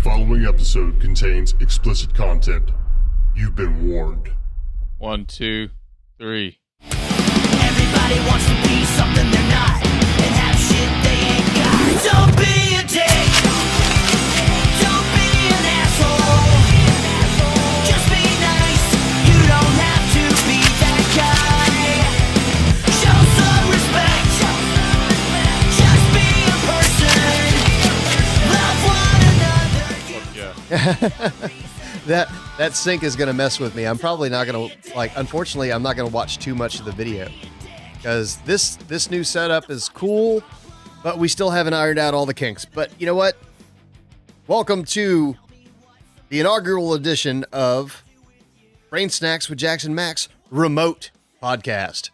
following episode contains explicit content. You've been warned. 1, 2, 3. Everybody wants to be something they're not and have shit they ain't got. Don't be a dick. Don't be an asshole. Just be nice. You don't have to be that guy. Show some respect. Just be a person. Love one another. Yeah. That sync is going to mess with me. I'm probably not going to, unfortunately, I'm not going to watch too much of the video because this new setup is cool, but we still haven't ironed out all the kinks. But you know what? Welcome to the inaugural edition of Brain Snacks with Jax and Max remote podcast.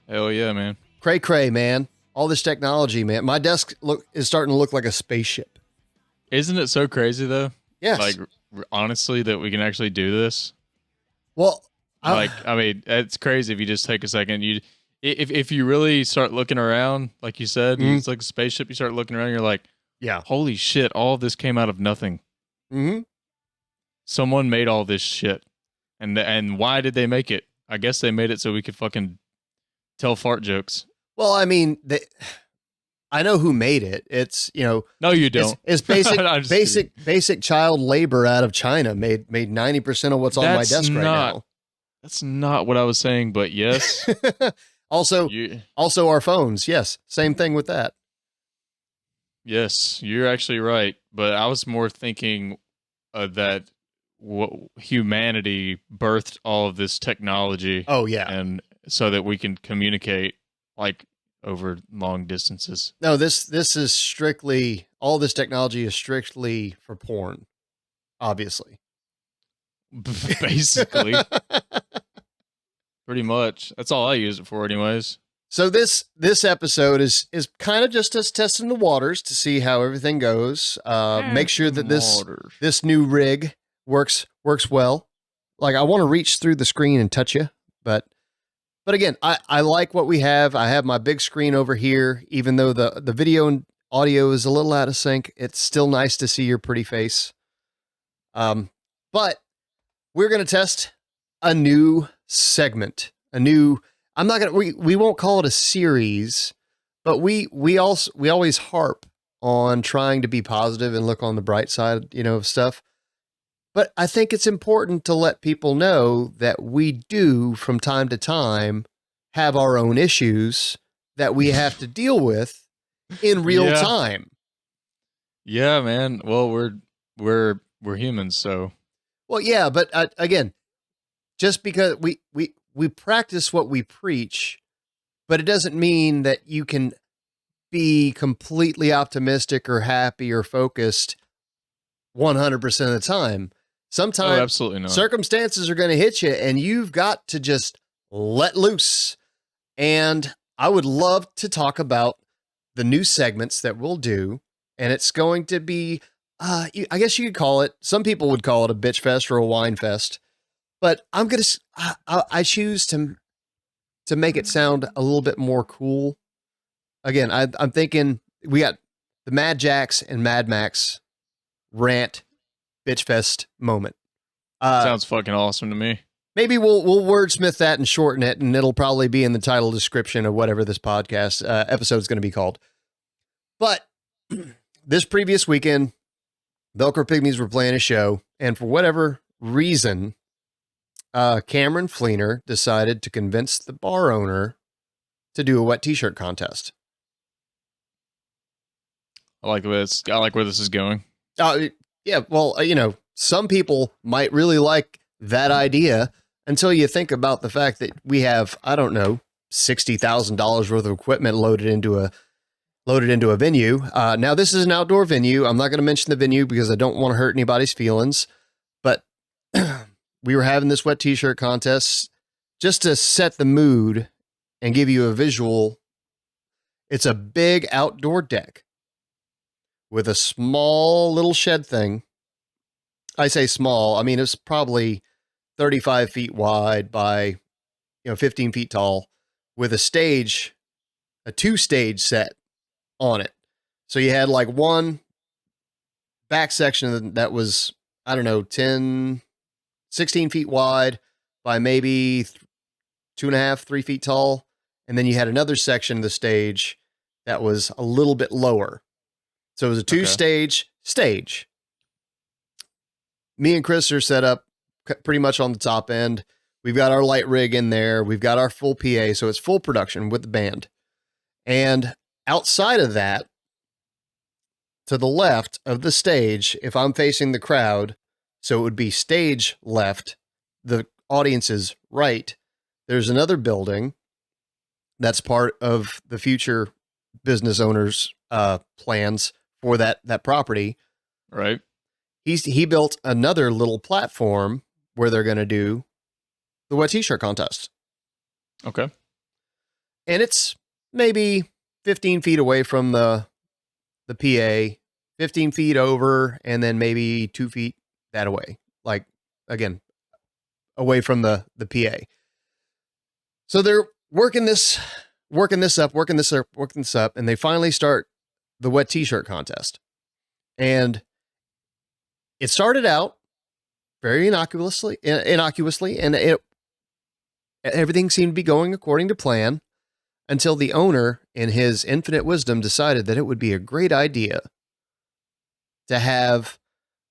Hell yeah, man. Cray, man. All this technology, man. My desk is starting to look like a spaceship. Isn't it so crazy, though? Yes. Like, honestly, that we can actually do this. Well, I mean, it's crazy if you just take a second. If you really start looking around, like you said, it's like a spaceship. You start looking around, you're like, yeah, holy shit! All of this came out of nothing. Mm-hmm. Someone made all this shit, and why did they make it? I guess they made it so we could fucking tell fart jokes. Well, I mean, I know who made it. It's, No, you don't. It's basic child labor out of China made 90% of what's on my desk right now. That's not what I was saying, but yes. Also our phones. Yes. Same thing with that. Yes, you're actually right. But I was more thinking that humanity birthed all of this technology. Oh, yeah. And so that we can communicate like over long distances. No, this is strictly, all this technology is strictly for porn, obviously. Basically. Pretty much. That's all I use it for anyways. So this episode is kind of just us testing the waters to see how everything goes. Make sure that this new rig works well. Like, I want to reach through the screen and touch you, but again, I like what we have. I have my big screen over here. Even though the video and audio is a little out of sync, it's still nice to see your pretty face. But we're going to test a new segment. We won't call it a series, but we always harp on trying to be positive and look on the bright side, of stuff. But I think it's important to let people know that we do, from time to time, have our own issues that we have to deal with in real time. Yeah, man. Well, we're humans, so. Well, yeah, but again, just because we practice what we preach, but it doesn't mean that you can be completely optimistic or happy or focused 100% of the time. Sometimes absolutely not. Circumstances are going to hit you and you've got to just let loose. And I would love to talk about the new segments that we'll do. And it's going to be, I guess you could call it, some people would call it a bitch fest or a wine fest. But I choose to make it sound a little bit more cool. Again, I'm thinking we got the Mad Jax and Mad Max rant bitch fest moment. Sounds fucking awesome to me. Maybe we'll wordsmith that and shorten it, and it'll probably be in the title description of whatever this podcast episode is going to be called. But this previous weekend, Velcro Pygmies were playing a show, and for whatever reason, Cameron Fleener decided to convince the bar owner to do a wet t-shirt contest. I like where this is going. Yeah, well, some people might really like that idea until you think about the fact that we have, I don't know, $60,000 worth of equipment loaded into a venue. Now, this is an outdoor venue. I'm not going to mention the venue because I don't want to hurt anybody's feelings, but we were having this wet t-shirt contest just to set the mood and give you a visual. It's a big outdoor deck with a small little shed thing. I say small. I mean, it's probably 35 feet wide by, 15 feet tall with a 2-stage set on it. So you had like one back section that was, I don't know, 10, 16 feet wide by maybe 2.5, 3 feet tall. And then you had another section of the stage that was a little bit lower. So it was a 2-stage stage. Me and Chris are set up pretty much on the top end. We've got our light rig in there. We've got our full PA. So it's full production with the band. And outside of that, to the left of the stage, if I'm facing the crowd, so it would be stage left, the audience's right, there's another building that's part of the future business owners' plans for that property. Right. He built another little platform where they're going to do the wet t-shirt contest. Okay. And it's maybe 15 feet away from the PA, 15 feet over, and then maybe 2 feet that away. Like, again, away from the PA. So they're working this up, and they finally start the wet t-shirt contest. And it started out very innocuously, and everything seemed to be going according to plan until the owner, in his infinite wisdom, decided that it would be a great idea to have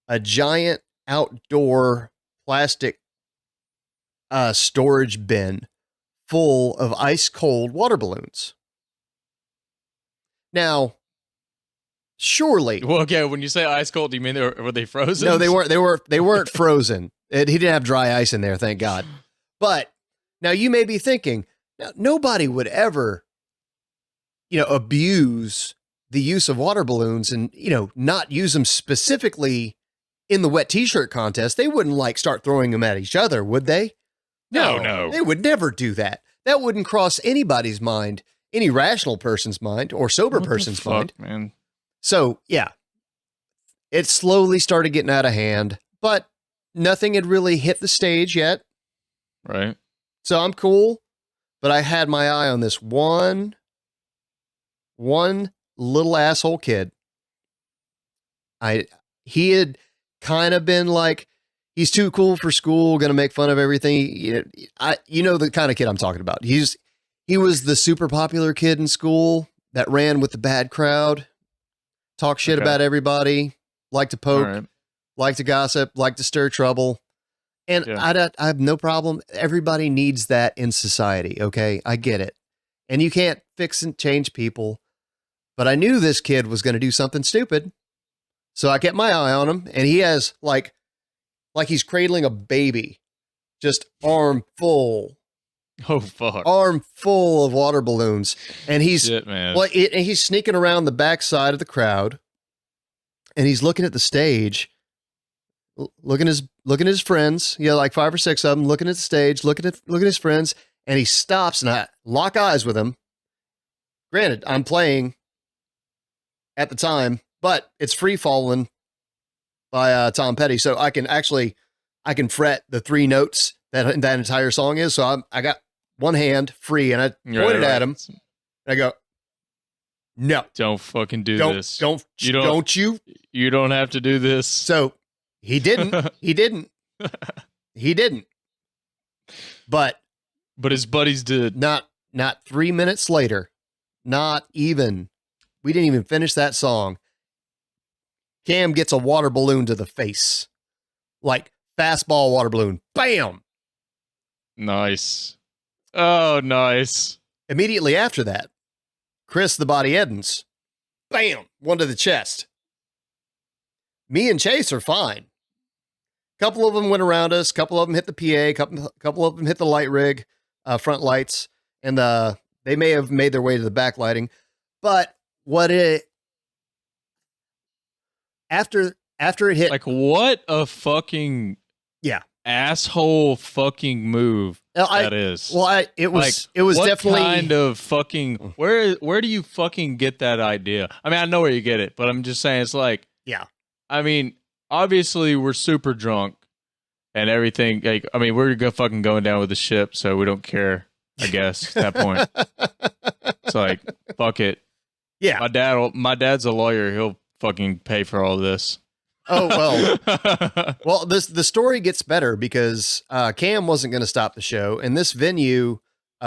a giant outdoor plastic storage bin full of ice cold water balloons. Now, surely. Well, okay. When you say ice cold, do you mean were they frozen? No, they weren't. They weren't frozen. He didn't have dry ice in there, thank God. But now you may be thinking, now, nobody would ever, abuse the use of water balloons and, not use them specifically in the wet t-shirt contest. They wouldn't start throwing them at each other, would they? No. They would never do that. That wouldn't cross anybody's mind, any rational person's mind or sober person's mind. Man. So, yeah, it slowly started getting out of hand, but nothing had really hit the stage yet. Right. So I'm cool, but I had my eye on this one little asshole kid. He had kind of been like, he's too cool for school, going to make fun of everything. You know the kind of kid I'm talking about. He was the super popular kid in school that ran with the bad crowd, talk shit about everybody, like to poke, like to gossip, like to stir trouble. And I have no problem. Everybody needs that in society. Okay. I get it. And you can't fix and change people, but I knew this kid was going to do something stupid. So I kept my eye on him, and he has like he's cradling a baby, just arm full of water balloons. And he's, he's sneaking around the backside of the crowd, and he's looking at the stage, looking at his friends, like 5 or 6 of them, looking at the stage, looking at his friends, and he stops, and I lock eyes with him. Granted, I'm playing at the time, but it's Free Fallin' by Tom Petty, so I can fret the 3 notes that entire song is. So I got one hand free, and I pointed at him, and I go, "No, don't fucking do this. You don't have to do this." So he didn't. He didn't. But his buddies did. Not 3 minutes later. Not even. We didn't even finish that song. Cam gets a water balloon to the face. Like fastball water balloon. Bam! Nice. Oh, nice. Immediately after that, Chris the Body Edens. Bam! One to the chest. Me and Chase are fine. Couple of them went around us. Couple of them hit the PA. Couple of them hit the light rig, front lights, and they may have made their way to the back lighting. But after it hit, like, what a fucking asshole fucking move that is. Well, it was definitely kind of fucking. Where do you fucking get that idea? I mean, I know where you get it, but I'm just saying it's like, I mean, obviously we're super drunk and everything. Like, I mean, we're fucking going down with the ship, so we don't care. I guess at that point, it's like, fuck it. Yeah, my dad's a lawyer. He'll fucking pay for all this. Oh, well, the story gets better because Cam wasn't going to stop the show, and this venue,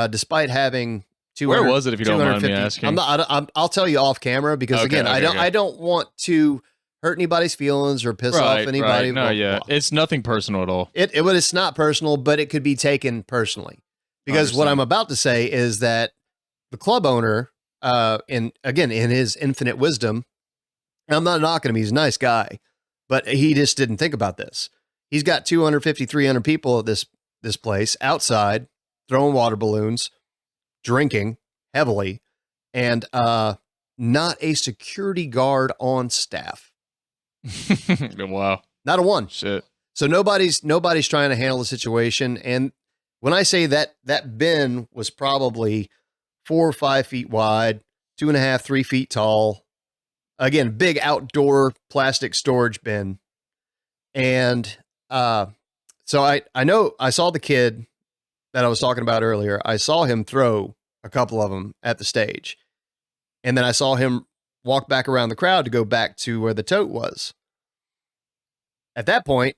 despite having 200, where was it? If you don't mind me asking, I'll tell you off camera because I don't want to hurt anybody's feelings or piss off anybody. Right. No, yeah, it's nothing personal at all. It's not personal, but it could be taken personally because what I'm about to say is that the club owner, in his infinite wisdom, and I'm not knocking him, he's a nice guy, but he just didn't think about this. He's got 250, 300 people at this place outside throwing water balloons, drinking heavily, and not a security guard on staff. Wow. Not a one. Shit. So nobody's trying to handle the situation. And when I say that bin was probably 4 or 5 feet wide, 2.5, 3 feet tall, again, big outdoor plastic storage bin. And so I know I saw the kid that I was talking about earlier. I saw him throw a couple of them at the stage. And then I saw him walk back around the crowd to go back to where the tote was. At that point,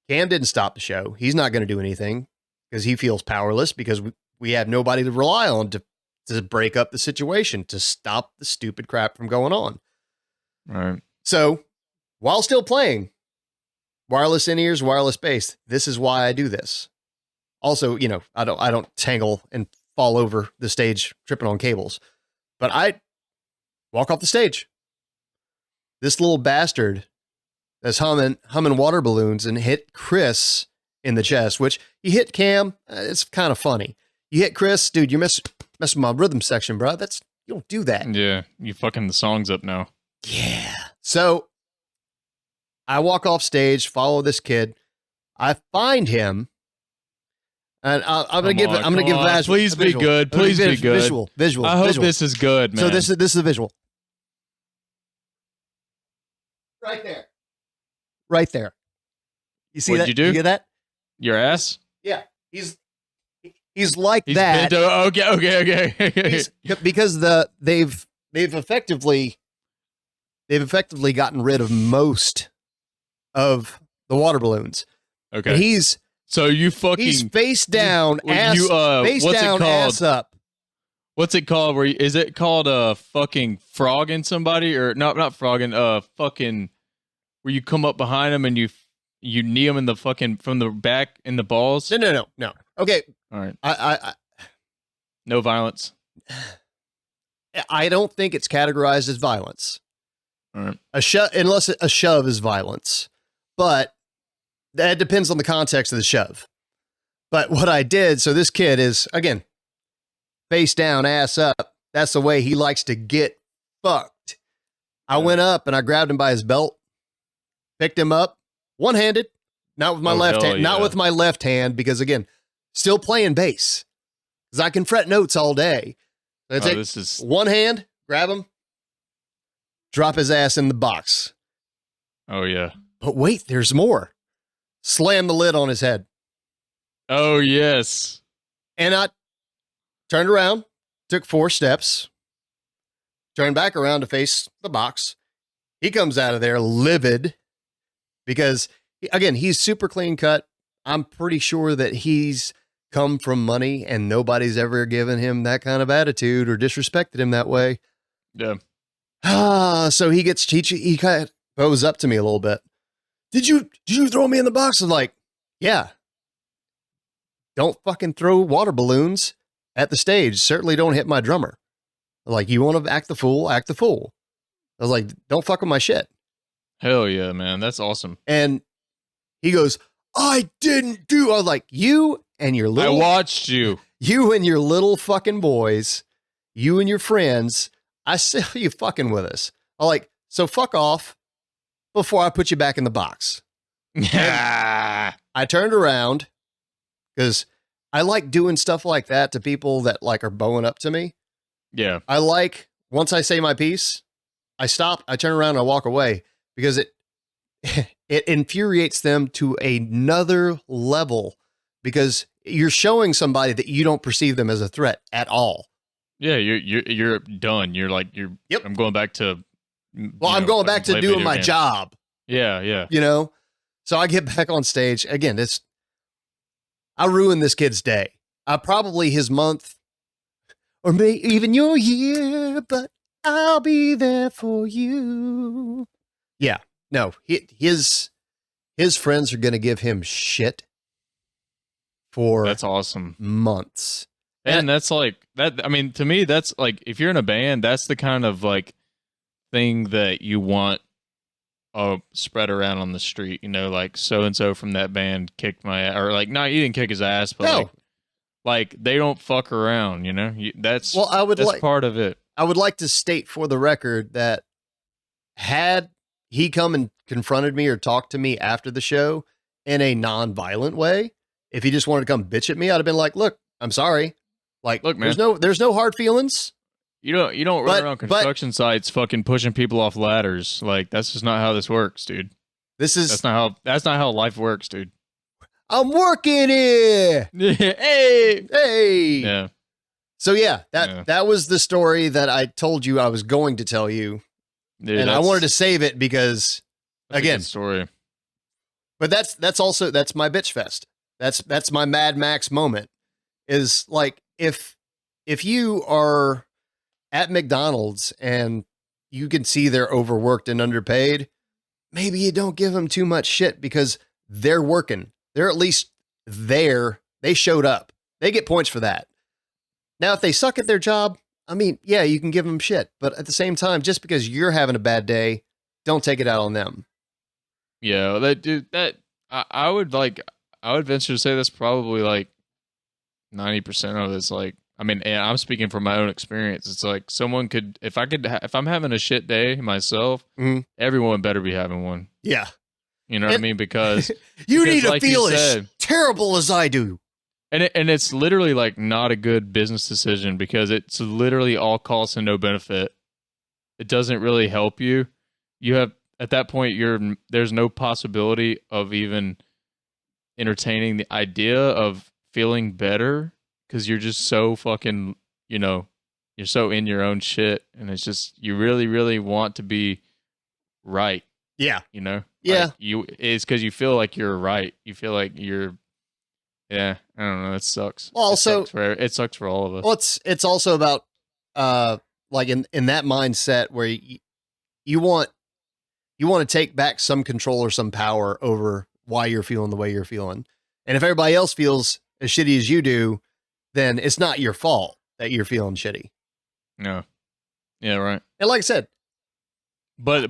Cam didn't stop the show. He's not going to do anything because he feels powerless because we have nobody to rely on to break up the situation, to stop the stupid crap from going on. Right. So while still playing, wireless in-ears, wireless bass, this is why I do this. Also, I don't tangle and fall over the stage tripping on cables, but I walk off the stage. This little bastard that's humming water balloons and hit Chris in the chest, which he hit Cam. It's kind of funny. You hit Chris, dude, you're messing with my rhythm section, bro. You don't do that. Yeah. You fucking the songs up now. Yeah. So I walk off stage, follow this kid. I find him. And I'm gonna give Vaz. Please be good. Please be good. Visual. I hope this is good, man. So this is the visual. Right there. You see What'd that? you do? You get that? Your ass? Yeah. He's like that. Okay. Because they've effectively gotten rid of most of the water balloons. Okay. And he's face down, ass up. What's it called? Is it called fucking frogging somebody or not frogging? Fucking where you come up behind them and you knee them in the fucking from the back in the balls. No. Okay. All right. I no violence. I don't think it's categorized as violence. All right. Unless a shove is violence, but that depends on the context of the shove. But what I did, so this kid is, again, face down, ass up. That's the way he likes to get fucked. I went up and I grabbed him by his belt, picked him up, one-handed, not with my left hand, not with my left hand, because again, still playing bass. Because I can fret notes all day. So this is one hand, grab him, drop his ass in the box. Oh, yeah. But wait, there's more. Slam the lid on his head. Oh, yes. And I turned around, took 4 steps, turned back around to face the box. He comes out of there livid because, again, he's super clean cut. I'm pretty sure that he's come from money and nobody's ever given him that kind of attitude or disrespected him that way. Yeah. So he kind of bows up to me a little bit. Did you throw me in the box? I'm like, yeah. Don't fucking throw water balloons at the stage. Certainly don't hit my drummer. Like, you want to act the fool, act the fool. I was like, don't fuck with my shit. Hell yeah, man. That's awesome. And he goes, I didn't do. I was like, you and your little. I watched you. You and your little fucking boys, you and your friends, I saw you fucking with us. I'm like, so fuck off before I put you back in the box. I turned around because I like doing stuff like that to people that like are bowing up to me. Yeah. I like, once I say my piece, I stop, I turn around and I walk away because it infuriates them to another level because you're showing somebody that you don't perceive them as a threat at all. Yeah, you're done. You're like, Yep. I'm going back to I'm going back to doing my job. Yeah. You know? So I get back on stage. Again, I ruined this kid's day. Probably his month, or maybe even your year, but I'll be there for you. Yeah. No, his friends are going to give him shit for That's awesome. months. And that's like that. I mean, to me, that's like, if you're in a band, that's the kind of like thing that you want spread around on the street, you know, like so and so from that band kicked my ass, or like, no, you didn't kick his ass, but No. like they don't fuck around, you know. That's part of it. I would like to state for the record that had he come and confronted me or talked to me after the show in a non-violent way, if he just wanted to come bitch at me, I'd have been like, "Look, I'm sorry. Like, look, man, there's no hard feelings." You don't run around construction sites fucking pushing people off ladders. Like, that's just not how this works, dude. That's not how life works, dude. I'm working here. Hey. Yeah. So yeah, that was the story that I told you I was going to tell you. Dude, and I wanted to save it because again, story. But that's my bitch fest. That's my Mad Max moment. Is like if you are at McDonald's and you can see they're overworked and underpaid, maybe you don't give them too much shit because they're working. They're at least there. They showed up. They get points for that. Now, if they suck at their job, I mean, yeah, you can give them shit. But at the same time, just because you're having a bad day, don't take it out on them. Yeah, I would venture to say that's probably like 90% of it's like, I mean, and I'm speaking from my own experience. It's like someone could, if I'm having a shit day myself, everyone better be having one. Yeah. You know what I mean? Because you need to like feel as terrible as I do. And it's literally like not a good business decision because it's literally all cost and no benefit. It doesn't really help you. You have, at that point, there's no possibility of even entertaining the idea of feeling better because you're just so fucking, you know, you're so in your own shit. And it's just, you really, really want to be right. Yeah. You know? Yeah. Like it's because you feel like you're right. You feel like you're, yeah, I don't know. It sucks. Well, also, it sucks for all of us. Well, it's also about, like in that mindset where you want to take back some control or some power over why you're feeling the way you're feeling. And if everybody else feels as shitty as you do, then it's not your fault that you're feeling shitty. No. Yeah, right. And like I said, but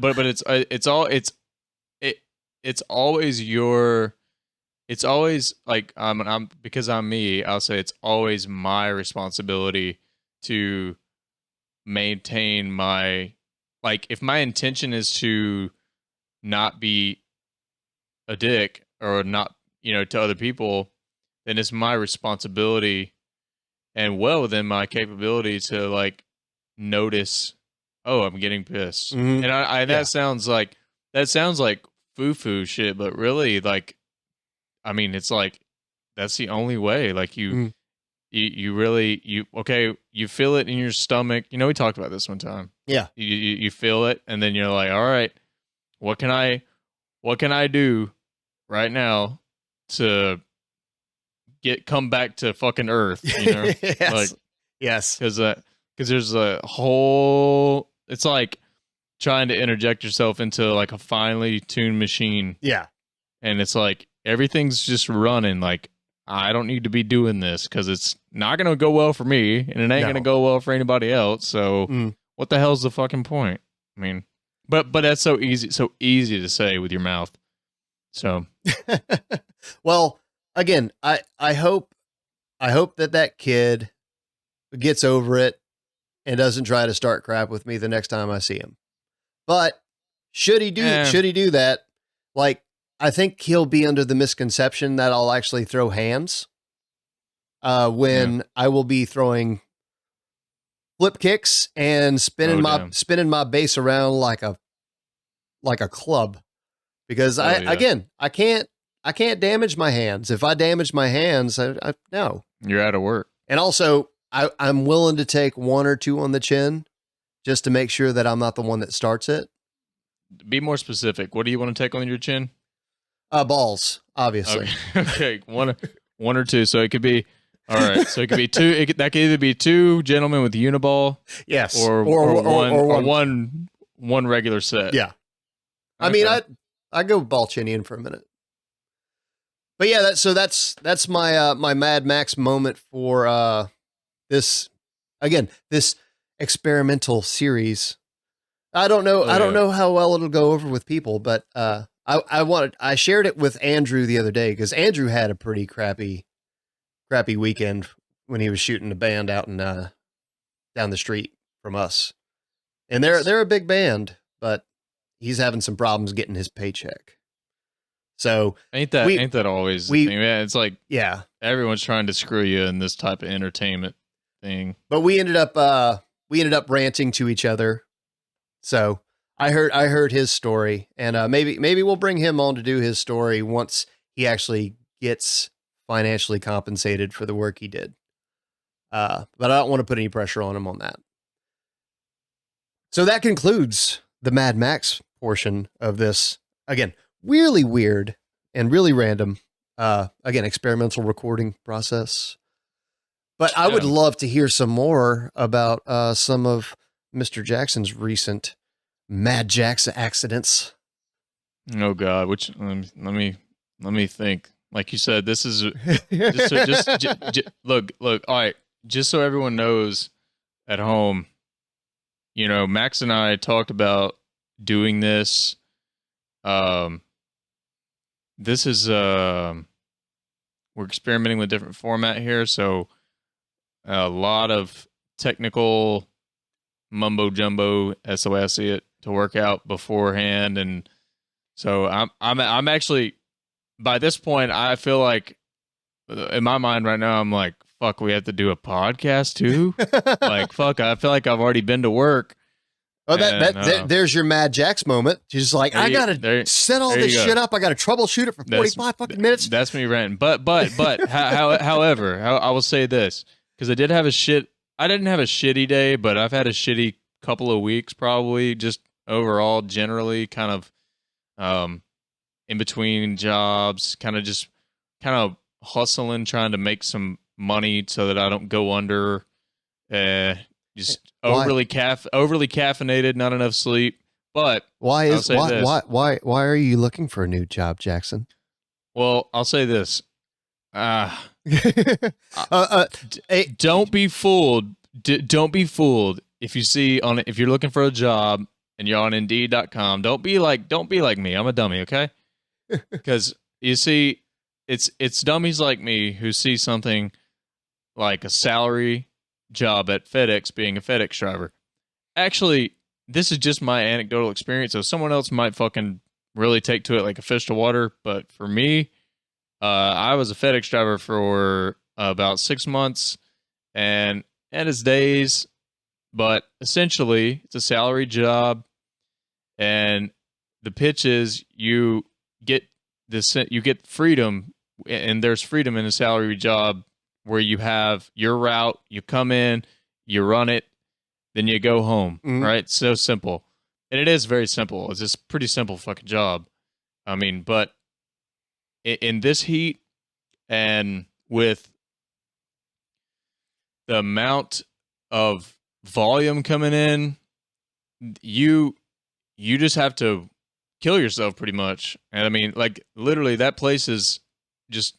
it's always like I'm because I'm me, I'll say it's always my responsibility to maintain my, like, if my intention is to not be a dick or not, you know, to other people, then it's my responsibility and well within my capability to like notice, oh, I'm getting pissed. Mm-hmm. And that sounds like foo-foo shit, but really, like, I mean, it's like that's the only way. Like you really you feel it in your stomach. You know, we talked about this one time. Yeah. You feel it, and then you're like, all right, what can I do right now to come back to fucking Earth? You know, yes. like, yes, because there's a whole. It's like trying to interject yourself into like a finely tuned machine. Yeah, and it's like everything's just running. Like, I don't need to be doing this because it's not gonna go well for me, and it ain't gonna go well for anybody else. So, what the hell's the fucking point? I mean, but that's so easy to say with your mouth. So, well, again, I hope that kid gets over it and doesn't try to start crap with me the next time I see him. But should he do that? Like, I think he'll be under the misconception that I'll actually throw hands when I will be throwing flip kicks and spinning my bass around like a club, because I can't damage my hands. If I damage my hands, I no. You're out of work. And also, I'm willing to take one or two on the chin just to make sure that I'm not the one that starts it. Be more specific. What do you want to take on your chin? Balls, obviously. Okay. One or two. So it could be. All right. So it could be two. That could either be two gentlemen with uniball. Yes. Or one regular set. Yeah. I mean, I go ball chinian for a minute. But yeah, that's my my Mad Max moment for this experimental series. I don't know how well it'll go over with people, but I shared it with Andrew the other day because Andrew had a pretty crappy weekend when he was shooting a band out in down the street from us. And they're a big band, but he's having some problems getting his paycheck. So ain't that always the thing, man? It's like, yeah, everyone's trying to screw you in this type of entertainment thing. But we ended up ranting to each other. So I heard his story, and maybe we'll bring him on to do his story once he actually gets financially compensated for the work he did. But I don't want to put any pressure on him on that. So that concludes the Mad Max portion of this. Again, really weird and really random. Again, experimental recording process. But I would love to hear some more about some of Mr. Jackson's recent Mad Jax accidents. Oh God, which let me think. Like you said, this is just look. All right, just so everyone knows at home, you know, Max and I talked about doing this. This is we're experimenting with different format here, so a lot of technical mumbo jumbo, that's the way I see it, to work out beforehand, and so I'm actually, by this point, I feel like in my mind right now, I'm like, fuck, we have to do a podcast too. Like, fuck, I feel like I've already been to work. Oh, there's your Mad Jax moment. She's like, I gotta set all this shit up. I gotta troubleshoot it for 45 fucking minutes. That's me ranting. But however, I will say this, because I didn't have a shitty day, but I've had a shitty couple of weeks, probably, just overall, generally, kind of in between jobs, kind of hustling, trying to make some money so that I don't go under. Just overly caffeinated, not enough sleep. But why are you looking for a new job, Jackson? Well, I'll say this. Don't be fooled. Don't be fooled if you're looking for a job and you're on Indeed.com. Don't be like me. I'm a dummy, okay? Because you see, it's dummies like me who see something like a salary job at FedEx, being a FedEx driver. Actually, this is just my anecdotal experience, so someone else might fucking really take to it like a fish to water, but for me, I was a FedEx driver for about 6 months, and it's days, but essentially it's a salary job, and the pitch is you get freedom, and there's freedom in a salary job where you have your route, you come in, you run it, then you go home, right? So simple. And it is very simple. It's just a pretty simple fucking job. I mean, but in this heat and with the amount of volume coming in, you just have to kill yourself pretty much. And I mean, like, literally that place is just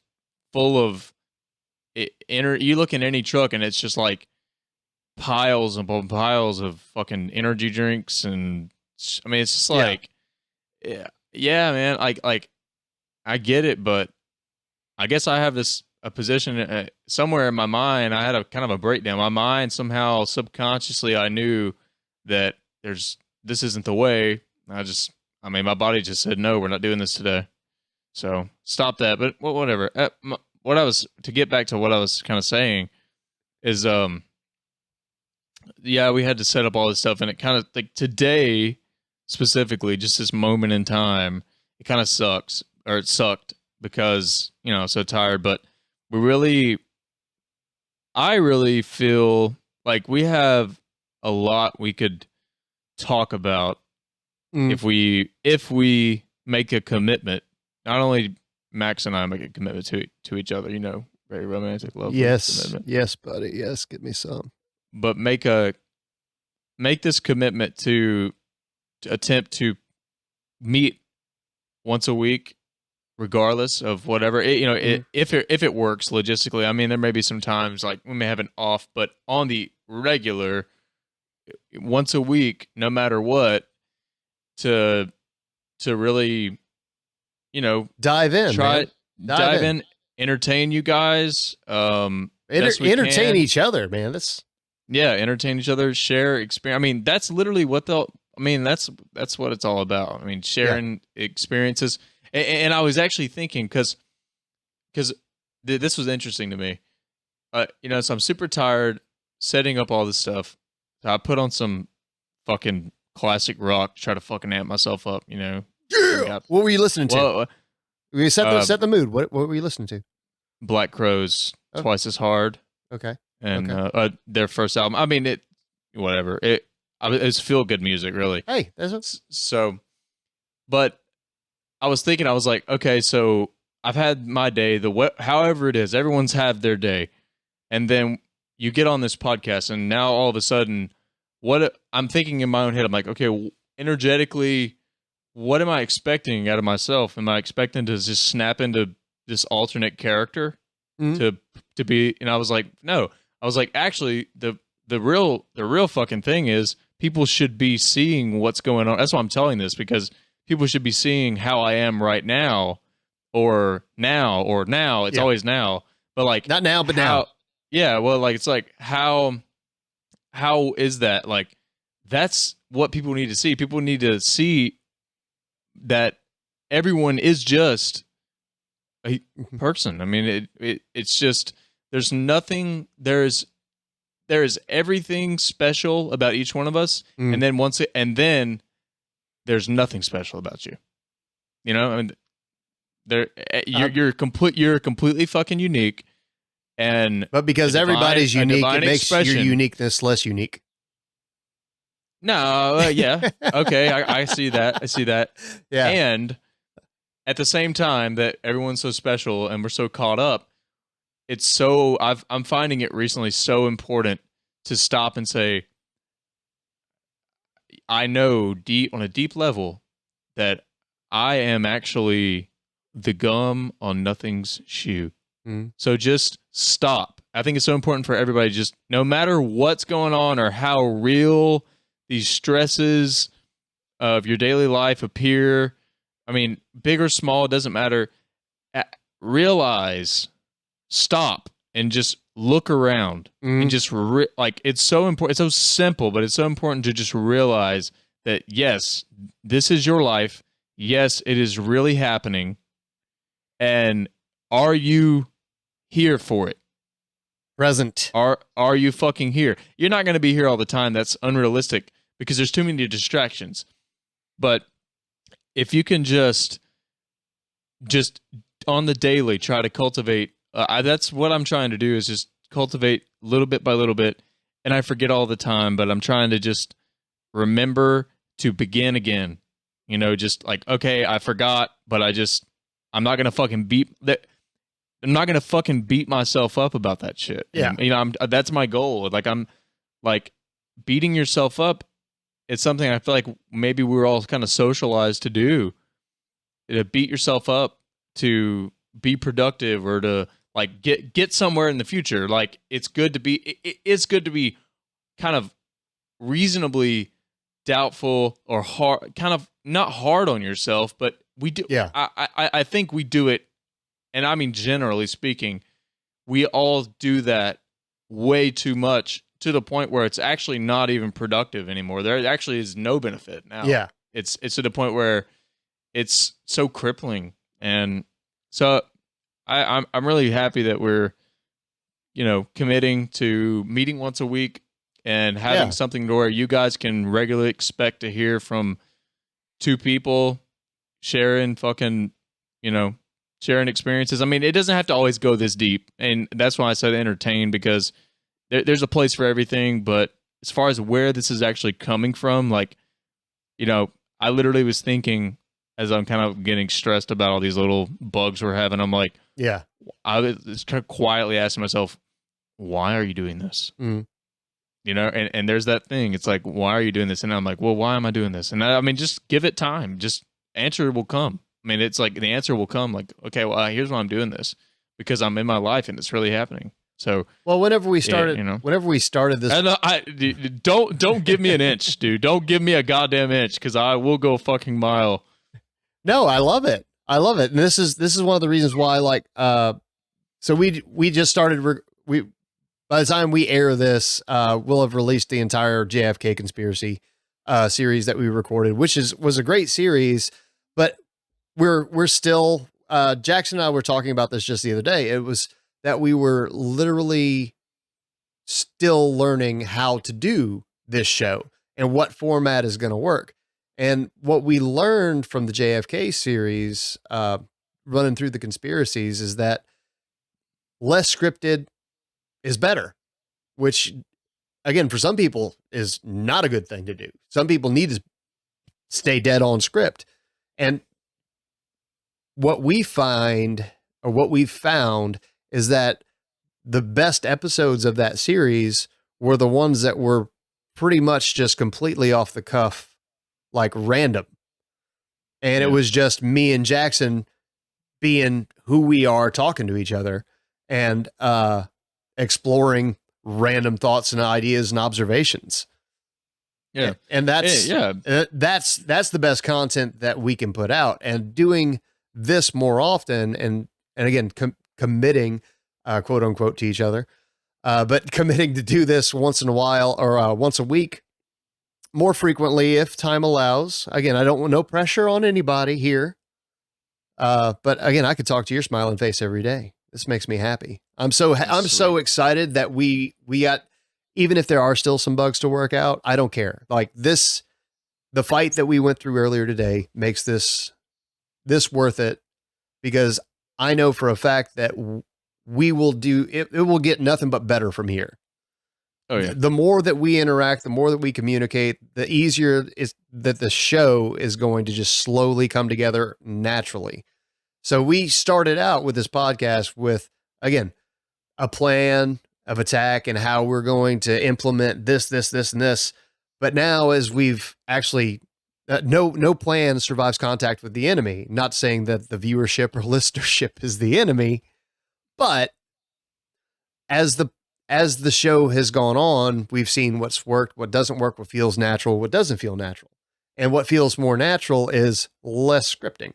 full of you look in any truck and it's just like piles upon piles of fucking energy drinks, and I mean, it's just like, yeah, man, like I get it, but I guess I have a position somewhere in my mind. I had a kind of a breakdown. My mind somehow subconsciously, I knew that this isn't the way. My body just said, no, we're not doing this today. So stop that. But whatever. To get back to what I was kind of saying is, we had to set up all this stuff, and it kind of, like, today specifically, just this moment in time, it kind of sucks, or it sucked because, you know, so tired, but I really feel like we have a lot we could talk about if we make a commitment, not only Max and I make a commitment to each other, very romantic, lovely commitment. Yes, buddy. Yes, give me some. But make this commitment to attempt to meet once a week, regardless of whatever. If it works logistically. I mean, there may be some times like we may have an off, but on the regular, once a week, no matter what, to really, dive in, dive in, entertain you guys. Entertain each other, man. Entertain each other, share experience. I mean, that's literally what that's what it's all about. I mean, sharing experiences. And I was actually thinking because this was interesting to me. So I'm super tired setting up all this stuff. So I put on some fucking classic rock, try to fucking amp myself up. Yeah. What were you listening to? We set the mood. What were you listening to? Black Crowes, Twice as Hard. Okay. And their first album. I mean, whatever. It's feel good music, really. Hey, that's so. But I was thinking, I was like, okay, so I've had my day. However it is, everyone's had their day, and then you get on this podcast, and now all of a sudden, what I'm thinking in my own head, I'm like, okay, energetically, what am I expecting out of myself? Am I expecting to just snap into this alternate character to be? And I was like, no. I was like, actually, the real fucking thing is people should be seeing what's going on. That's why I'm telling this, because people should be seeing how I am right now, or now. It's always now, but like not now, but now. Yeah, well, like it's like how is that? Like that's what people need to see. People need to see that everyone is just a person. I mean, it's just there's nothing. There is everything special about each one of us, and then there's nothing special about you. I mean, you're completely fucking unique. But because everybody's unique, it makes your uniqueness less unique. No, yeah. Okay, I see that. Yeah. And at the same time that everyone's so special and we're so caught up, I'm finding it recently so important to stop and say, I know on a deep level that I am actually the gum on nothing's shoe. So just stop. I think it's so important for everybody, just no matter what's going on or how real these stresses of your daily life appear. I mean, big or small, it doesn't matter. Realize, stop, and just look around and just it's so important. It's so simple, but it's so important to just realize that yes, this is your life. Yes, it is really happening. And are you here for it? Present. Are you fucking here? You're not going to be here all the time. That's unrealistic because there's too many distractions. But if you can just on the daily try to cultivate, that's what I'm trying to do, is just cultivate little bit by little bit. And I forget all the time, but I'm trying to just remember to begin again. Just like, okay, I forgot, but I'm not going to fucking beat that. I'm not going to fucking beat myself up about that shit. Yeah. And, that's my goal. Like, I'm like beating yourself up. It's something I feel like maybe we were all kind of socialized to do, to beat yourself up, to be productive, or to like get somewhere in the future. Like it's good to be kind of reasonably doubtful or hard, kind of not hard on yourself, but we do. Yeah. I think we do it. And I mean, generally speaking, we all do that way too much, to the point where it's actually not even productive anymore. There actually is no benefit now. Yeah. It's to the point where it's so crippling. And so I'm really happy that we're, committing to meeting once a week and having something to where you guys can regularly expect to hear from two people sharing fucking, sharing experiences. I mean, it doesn't have to always go this deep. And that's why I said entertain, because there's a place for everything. But as far as where this is actually coming from, like, I literally was thinking as I'm kind of getting stressed about all these little bugs we're having. I'm like, yeah, I was just kind of quietly asking myself, why are you doing this? You know, and there's that thing. It's like, why are you doing this? And I'm like, well, why am I doing this? And I mean, just give it time. Just answer will come. I mean, it's like the answer will come. Like, okay, well, here's why I'm doing this, because I'm in my life and it's really happening. So, well, whenever we started this, don't give me an inch, dude. Don't give me a goddamn inch, because I will go a fucking mile. No, I love it. And this is one of the reasons why, like, so we just started. By the time we air this, we'll have released the entire JFK conspiracy series that we recorded, which was a great series. But we're still. Jackson and I were talking about this just the other day. It was that we were literally still learning how to do this show and what format is going to work. And what we learned from the JFK series, running through the conspiracies, is that less scripted is better, which, again, for some people is not a good thing to do. Some people need to stay dead on script. And what we find, or what we've found, is that the best episodes of that series were the ones that were pretty much just completely off the cuff, like random. And it was just me and Jackson being who we are, talking to each other and exploring random thoughts and ideas and observations. Yeah. And that's the best content that we can put out. And doing this more often, and again, committing, quote unquote, to each other, but committing to do this once in a while, or once a week, more frequently if time allows. Again, I don't want no pressure on anybody here. But again, I could talk to your smiling face every day. This makes me happy. I'm so excited that we got, even if there are still some bugs to work out, I don't care. Like this, the fight that we went through earlier today makes this worth it, because I know for a fact that we will do it. It will get nothing but better from here. Oh yeah. The more that we interact, the more that we communicate, the easier is that the show is going to just slowly come together naturally. So we started out with this podcast with, again, a plan of attack and how we're going to implement this, and this. But now, as we've actually, no plan survives contact with the enemy. Not saying that the viewership or listenership is the enemy, but as the show has gone on, we've seen what's worked, what doesn't work, what feels natural, what doesn't feel natural. And what feels more natural is less scripting.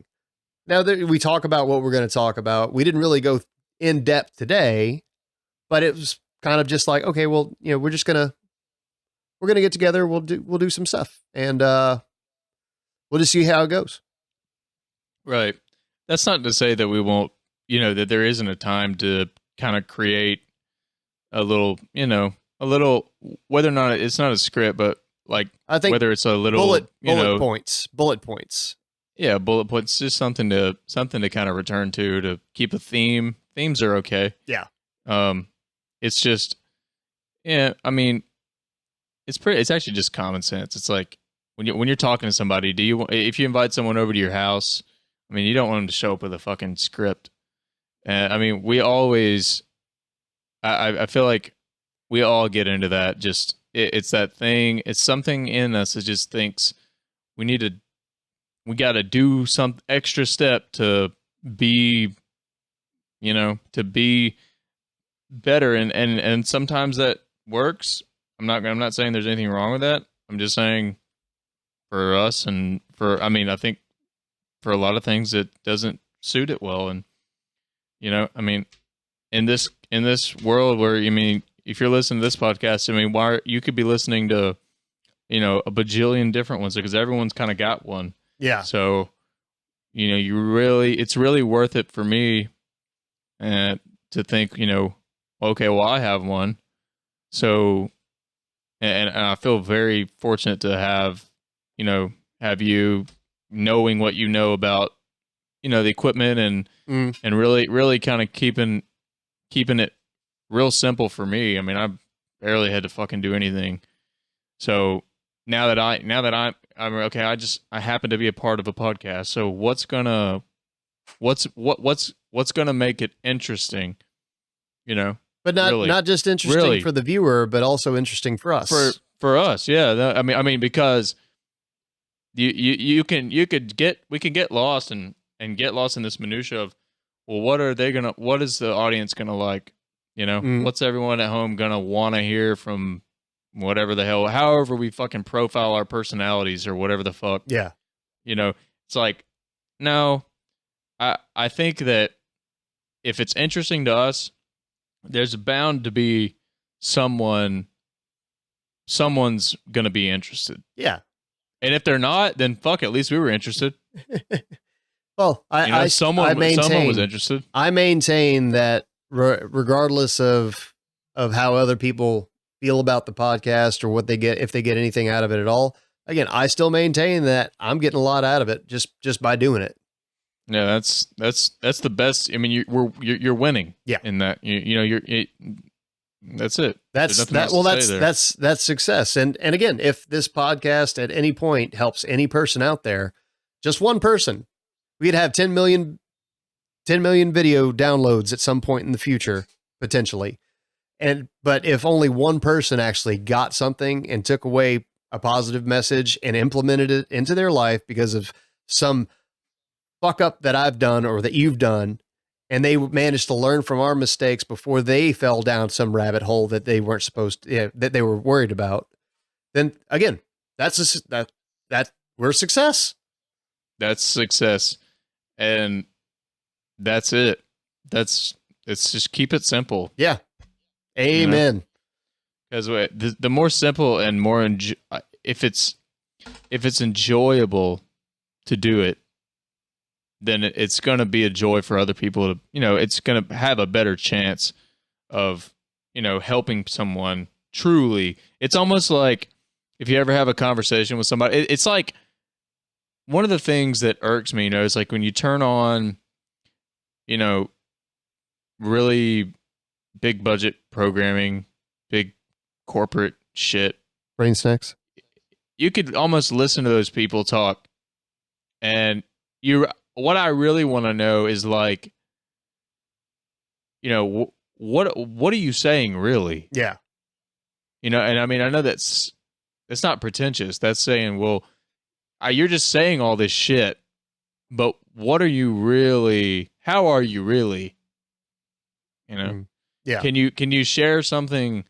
Now that we talk about what we're going to talk about, we didn't really go in depth today, but it was kind of just like, okay, well, you know, we're going to get together. We'll do some stuff, and we'll just see how it goes. Right. That's not to say that we won't, that there isn't a time to kind of create a little, whether or not it's not a script, but like, I think whether it's a little bullet points. Yeah, bullet points, just something to kind of return to keep a theme. Themes are okay. Yeah. It's just, yeah, I mean, it's actually just common sense. It's like when you're talking to somebody, if you invite someone over to your house, I mean, you don't want them to show up with a fucking script. I mean, we always, I feel like we all get into that. Just it's that thing. It's something in us that just thinks we got to do some extra step to be, to be better. And sometimes that works. I'm not saying there's anything wrong with that. I'm just saying for us and I think for a lot of things, it doesn't suit it well. And, I mean, in this world where, if you're listening to this podcast, why you could be listening to, a bajillion different ones, because everyone's kind of got one. Yeah. So, it's really worth it for me to think, okay, well, I have one. So, and I feel very fortunate to have you knowing what you know about, the equipment and really kind of keeping it real simple for me. I mean, I barely had to fucking do anything. So now that I mean, okay, I happen to be a part of a podcast. So what's gonna make it interesting? You know, but not just interesting for the viewer, but also interesting for us. For us, yeah. I mean, because we can get lost and get lost in this minutia of, well, what is the audience gonna like? You know, what's everyone at home gonna want to hear from whatever the hell, however we fucking profile our personalities or whatever the fuck. Yeah. You know, it's like, no, I think that if it's interesting to us, there's bound to be someone's gonna be interested. Yeah. And if they're not, then fuck, at least we were interested. Well, someone was interested. I maintain that regardless of how other people feel about the podcast or what they get, if they get anything out of it at all, again, I still maintain that I'm getting a lot out of it just by doing it. Yeah, that's the best. I mean, you're winning. Yeah. In that, that's it. That's success. And again, if this podcast at any point helps any person out there, just one person, we'd have 10 million video downloads at some point in the future, potentially. But if only one person actually got something and took away a positive message and implemented it into their life because of some fuck up that I've done or that you've done, and they managed to learn from our mistakes before they fell down some rabbit hole that they weren't supposed to, that they were worried about, then again, we're success. That's success. And that's it. It's just keep it simple. Yeah. Amen. Because the more simple and more, if it's enjoyable to do it, then it's going to be a joy for other people to, it's going to have a better chance of, helping someone truly. It's almost like if you ever have a conversation with somebody, it's like one of the things that irks me, is like when you turn on, really big budget programming, big corporate shit. Brain snacks. You could almost listen to those people talk, and what I really want to know is like, what are you saying really? Yeah. And I mean, I know that's not pretentious. That's saying, well, you're just saying all this shit, but what are you really? How are you really? Yeah. Can you share something?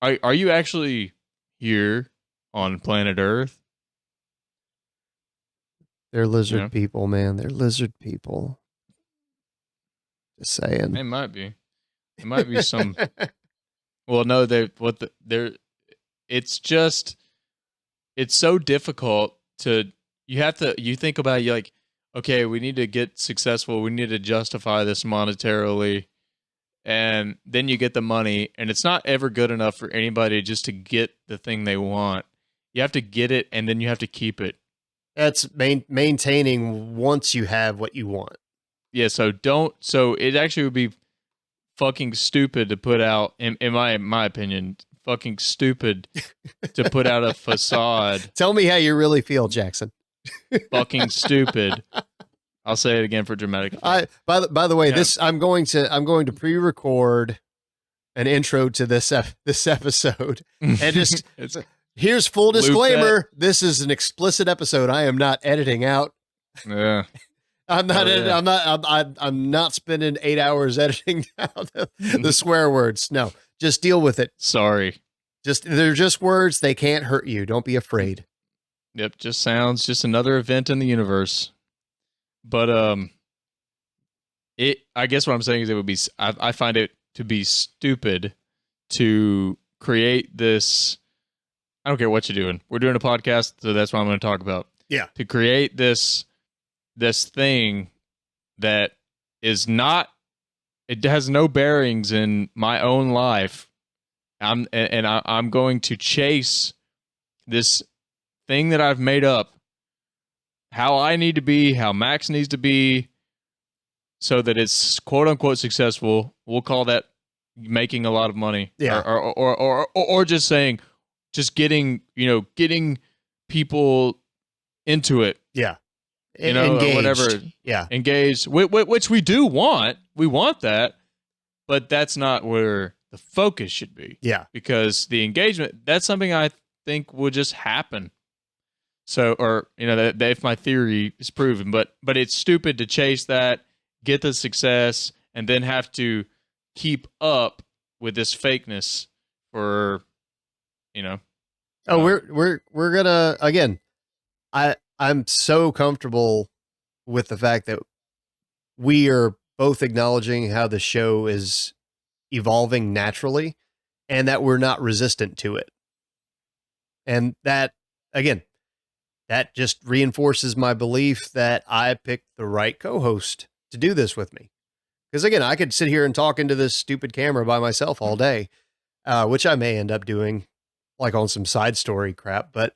Are you actually here on planet Earth? They're lizard people, man. They're lizard people. Just saying. It might be. It might be some. Well, no, it's so difficult to. You think about it, you're like, okay, we need to get successful. We need to justify this monetarily. And then you get the money, and it's not ever good enough for anybody just to get the thing they want. You have to get it, and then you have to keep it. That's maintaining once you have what you want. Yeah, so it actually would be fucking stupid to put out, in my opinion, fucking stupid to put out a facade. Tell me how you really feel, Jackson. Fucking stupid. I'll say it again for dramatic effect. By the way, I'm going to pre-record an intro to this episode, and just here's full disclaimer: this is an explicit episode. I am not editing out. Yeah, I'm not editing. I'm not spending 8 hours editing out the swear words. No, just deal with it. Sorry. They're just words. They can't hurt you. Don't be afraid. Yep, just another event in the universe. But I guess what I'm saying is it would be. I find it to be stupid to create this. I don't care what you're doing. We're doing a podcast, so that's what I'm going to talk about. Yeah. To create this thing that is not. It has no bearings in my own life. I'm going to chase this thing that I've made up. How I need to be, how Max needs to be, so that it's quote unquote successful. We'll call that making a lot of money. Yeah. Or just saying, just getting people into it. Yeah. You know, Engaged. whatever. Yeah. Engaged, which we do want. We want that, but that's not where the focus should be. Yeah. Because the engagement, that's something I think will just happen. So, or, you know, that if my theory is proven, but it's stupid to chase that, get the success, and then have to keep up with this fakeness for, you know. Oh, we're gonna, again, I'm so comfortable with the fact that we are both acknowledging how the show is evolving naturally and that we're not resistant to it. And that, again, that just reinforces my belief that I picked the right co-host to do this with me. Because again, I could sit here and talk into this stupid camera by myself all day, which I may end up doing like on some side story crap. But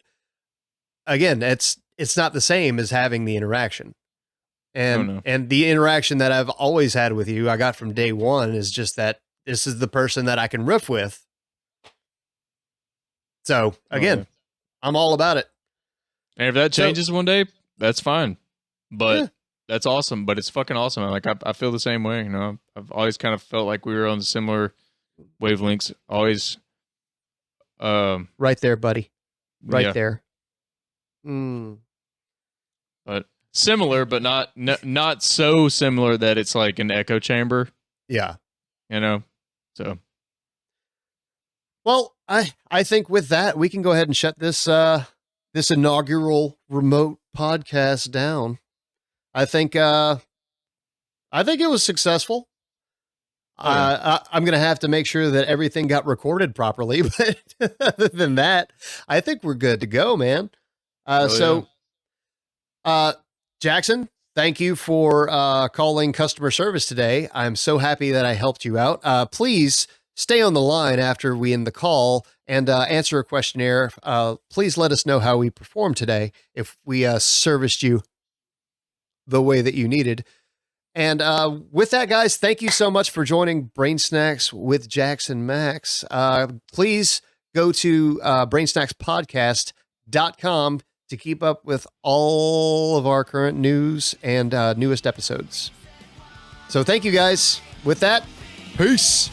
again, it's not the same as having the interaction. And the interaction that I've always had with you, I got from day one, is just that this is the person that I can riff with. So again, I'm all about it. And if that changes one day, that's fine. But that's awesome. But it's fucking awesome. Like I feel the same way. You know, I've always kind of felt like we were on similar wavelengths. Always. Right there, buddy. Right there. But similar, but not so similar that it's like an echo chamber. Yeah. You know. So. Well, I think with that we can go ahead and shut this this inaugural remote podcast down. I think it was successful. I'm going to have to make sure that everything got recorded properly, but other than that, I think we're good to go, man. Jaxon, thank you for calling customer service today. I'm so happy that I helped you out. Please stay on the line after we end the call and answer a questionnaire. Please let us know how we performed today, if we serviced you the way that you needed. And with that, guys, thank you so much for joining Brain Snacks with Jax and Max. Please go to brainsnackspodcast.com to keep up with all of our current news and newest episodes. So thank you, guys. With that, peace.